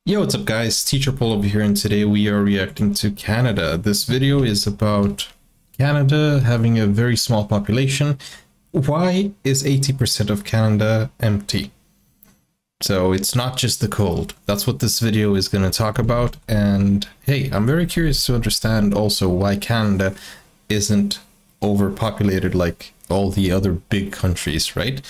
Yo, what's up guys, Teacher Paul over here, and today we are reacting to Canada. This video is about Canada having a very small population. Why is 80% of Canada empty? So it's not just the cold. That's what this video is going to talk about. And hey, I'm very curious to understand also why Canada isn't overpopulated like all the other big countries, right?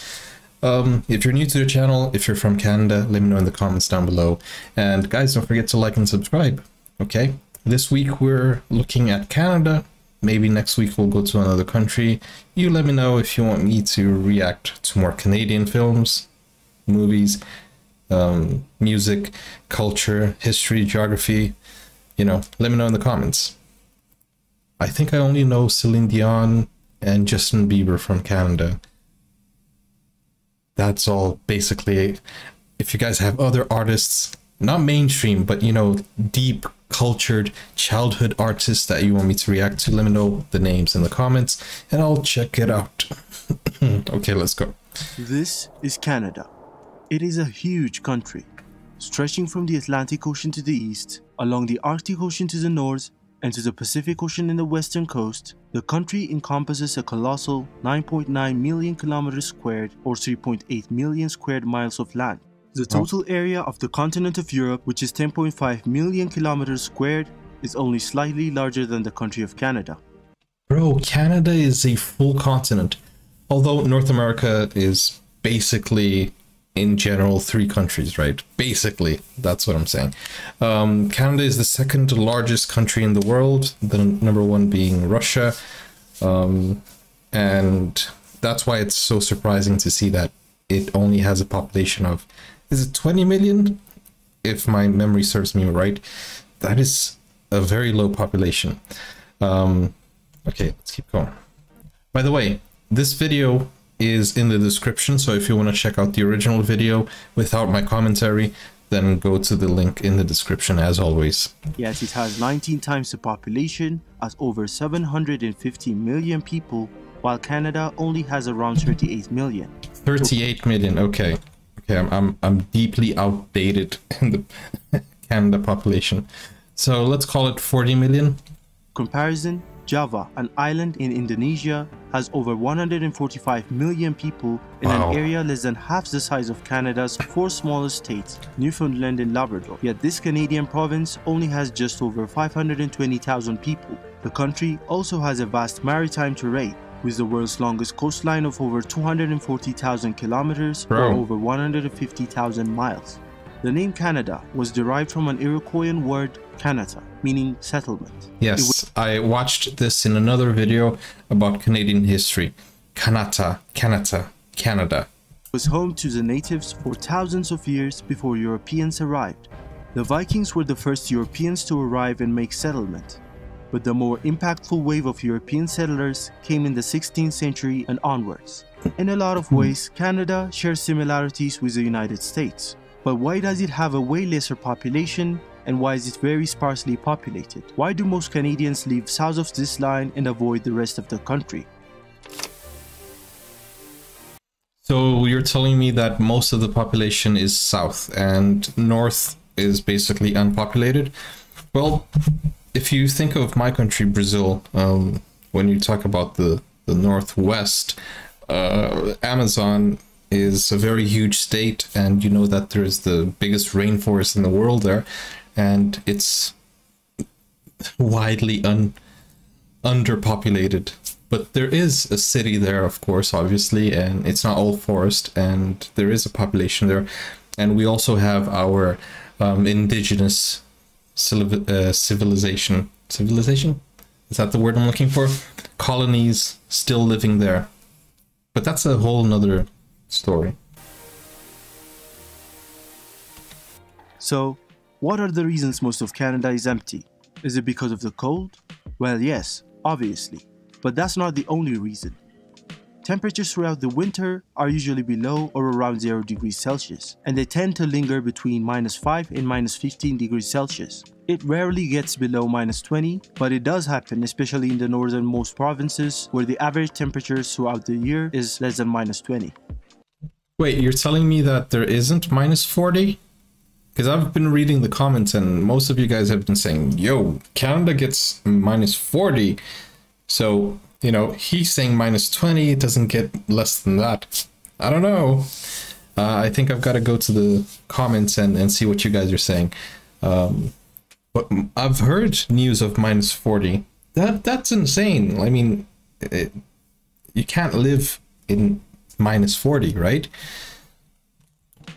If you're new to the channel, if you're from Canada, let me know in the comments down below. And guys, don't forget to like and subscribe. Okay, this week we're looking at Canada. Maybe next week we'll go to another country. You let me know if you want me to react to more Canadian films, movies, music, culture, history, geography. You know, let me know in the comments. I think I only know Celine Dion and Justin Bieber from Canada. That's all basically. If you guys have other artists, not mainstream, but you know, deep cultured childhood artists that you want me to react to, let me know the names in the comments and I'll check it out. Okay, let's go. This is Canada. It is a huge country, stretching from the Atlantic Ocean to the east, along the Arctic Ocean to the north, and to the Pacific Ocean in the western coast. The country encompasses a colossal 9.9 million kilometers squared, or 3.8 million square miles of land. The total area of the continent of Europe, which is 10.5 million kilometers squared, is only slightly larger than the country of Canada. Bro, Canada is a full continent, although North America is basically, in general, 3 countries, right? Basically, that's what I'm saying. Canada is the second largest country in the world, the number one being Russia. And that's why it's so surprising to see that it only has a population of, is it 20 million? If my memory serves me right. That is a very low population. Okay, let's keep going. By the way, this video is in the description, so if you want to check out the original video without my commentary, then go to the link in the description as always. Yes, it has 19 times the population at over 750 million people, while Canada only has around 38 million. 38 million, okay. Okay, I'm deeply outdated in the Canada population. So let's call it 40 million. Comparison, Java, an island in Indonesia, has over 145 million people in an area less than half the size of Canada's 4 smallest states, Newfoundland and Labrador. Yet this Canadian province only has just over 520,000 people. The country also has a vast maritime terrain, with the world's longest coastline of over 240,000 kilometers or over 150,000 miles. The name Canada was derived from an Iroquoian word, Kanata, meaning settlement. Yes, I watched this in another video about Canadian history. Kanata, Kanata, Canada. It was home to the natives for thousands of years before Europeans arrived. The Vikings were the first Europeans to arrive and make settlement. But the more impactful wave of European settlers came in the 16th century and onwards. In a lot of ways, Canada shares similarities with the United States. But why does it have a way lesser population, and why is it very sparsely populated? Why do most Canadians live south of this line and avoid the rest of the country? So you're telling me that most of the population is south and north is basically unpopulated? Well, if you think of my country, Brazil, when you talk about the northwest, Amazon is a very huge state, and you know that there's the biggest rainforest in the world there, and it's widely underpopulated. But there is a city there, of course, obviously, and it's not all forest, and there is a population there. And we also have our indigenous civilization, is that the word I'm looking for? Colonies still living there. But that's a whole nother story. So, what are the reasons most of Canada is empty? Is it because of the cold? Well, yes, obviously, but that's not the only reason. Temperatures throughout the winter are usually below or around 0 degrees Celsius, and they tend to linger between -5 and -15 degrees Celsius. It rarely gets below -20, but it does happen, especially in the northernmost provinces, where the average temperatures throughout the year is less than -20. Wait, you're telling me that there isn't -40? because I've been reading the comments and most of you guys have been saying, yo, Canada gets -40. So, you know, he's saying -20, it doesn't get less than that. I don't know. I think I've got to go to the comments and see what you guys are saying. But I've heard news of -40. That's insane. I mean, you can't live in -40, right?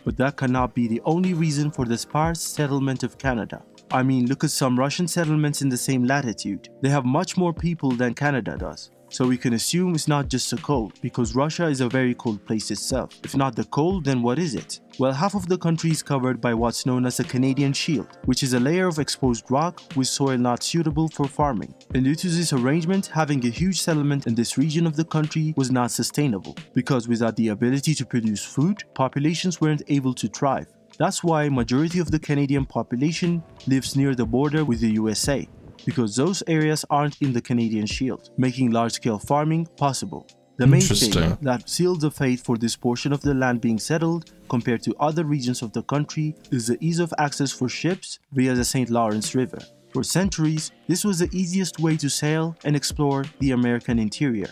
But that cannot be the only reason for the sparse settlement of Canada. I mean, look at some Russian settlements in the same latitude. They have much more people than Canada does. So we can assume it's not just the cold, because Russia is a very cold place itself. If not the cold, then what is it? Well, half of the country is covered by what's known as the Canadian Shield, which is a layer of exposed rock with soil not suitable for farming. And due to this arrangement, having a huge settlement in this region of the country was not sustainable, because without the ability to produce food, populations weren't able to thrive. That's why majority of the Canadian population lives near the border with the USA, because those areas aren't in the Canadian Shield, making large-scale farming possible. The main thing that sealed the fate for this portion of the land being settled compared to other regions of the country is the ease of access for ships via the St. Lawrence River. For centuries, this was the easiest way to sail and explore the American interior.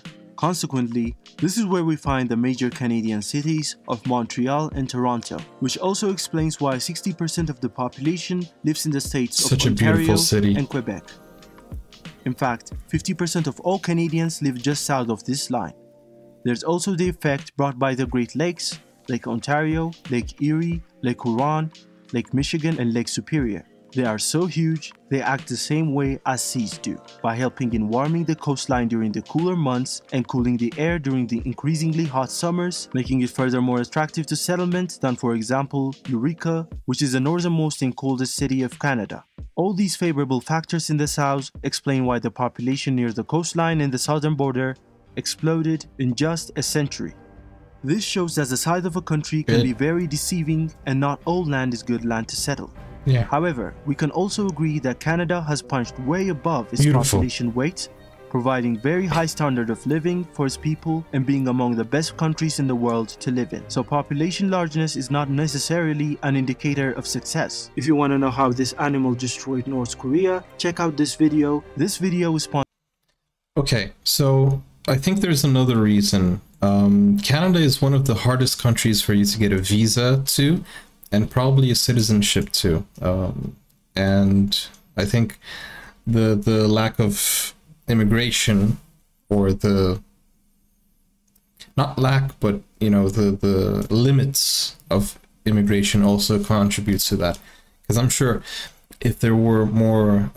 Consequently, this is where we find the major Canadian cities of Montreal and Toronto, which also explains why 60% of the population lives in the states of Ontario and Quebec. In fact, 50% of all Canadians live just south of this line. There's also the effect brought by the Great Lakes, Lake Ontario, Lake Erie, Lake Huron, Lake Michigan, and Lake Superior. They are so huge, they act the same way as seas do, by helping in warming the coastline during the cooler months and cooling the air during the increasingly hot summers, making it further more attractive to settlement than, for example, Eureka, which is the northernmost and coldest city of Canada. All these favorable factors in the south explain why the population near the coastline and the southern border exploded in just a century. This shows that the size of a country can be very deceiving and not all land is good land to settle. Yeah. However, we can also agree that Canada has punched way above its population weight, providing very high standard of living for its people and being among the best countries in the world to live in. So population largeness is not necessarily an indicator of success. If you want to know how this animal destroyed North Korea, check out this video. This video is sponsored. Okay, so I think there's another reason. Canada is one of the hardest countries for you to get a visa to, and probably a citizenship too. And I think the lack of immigration, or the not lack, but you know, the limits of immigration also contributes to that. Because I'm sure if there were more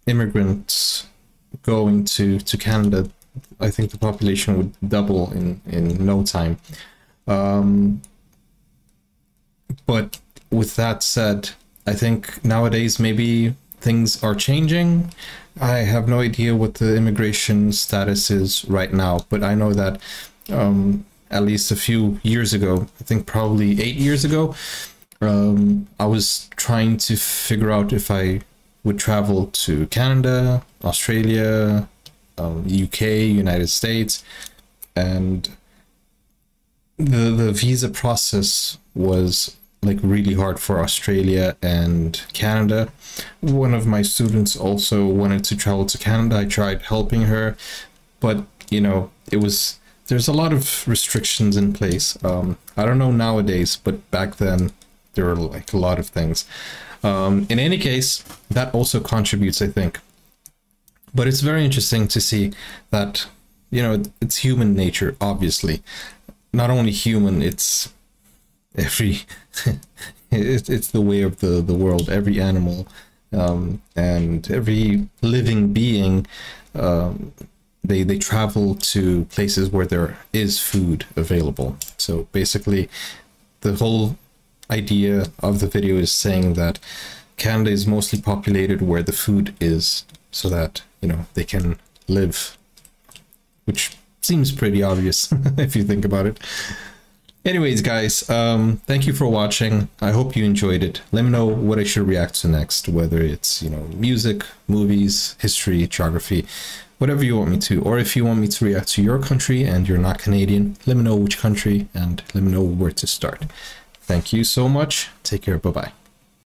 immigrants going to Canada, I think the population would double in no time. But with that said, I think nowadays maybe things are changing. I have no idea what the immigration status is right now, but I know that at least a few years ago, I think probably 8 years ago, I was trying to figure out if I would travel to Canada, Australia, UK, United States, and the visa process was like really hard for Australia and Canada. One of my students also wanted to travel to Canada. I tried helping her, but you know, there's a lot of restrictions in place. I don't know nowadays, but back then there were like a lot of things. In any case, that also contributes, I think. But it's very interesting to see that, you know, it's human nature, obviously. Not only human, it's every it's the way of the world. Every animal and every living being, they travel to places where there is food available. So basically the whole idea of the video is saying that Canada is mostly populated where the food is, so that, you know, they can live, which seems pretty obvious if you think about it. Anyways, guys, thank you for watching. I hope you enjoyed it. Let me know what I should react to next, whether it's, you know, music, movies, history, geography, whatever you want me to. Or if you want me to react to your country and you're not Canadian, let me know which country and let me know where to start. Thank you so much. Take care. Bye-bye.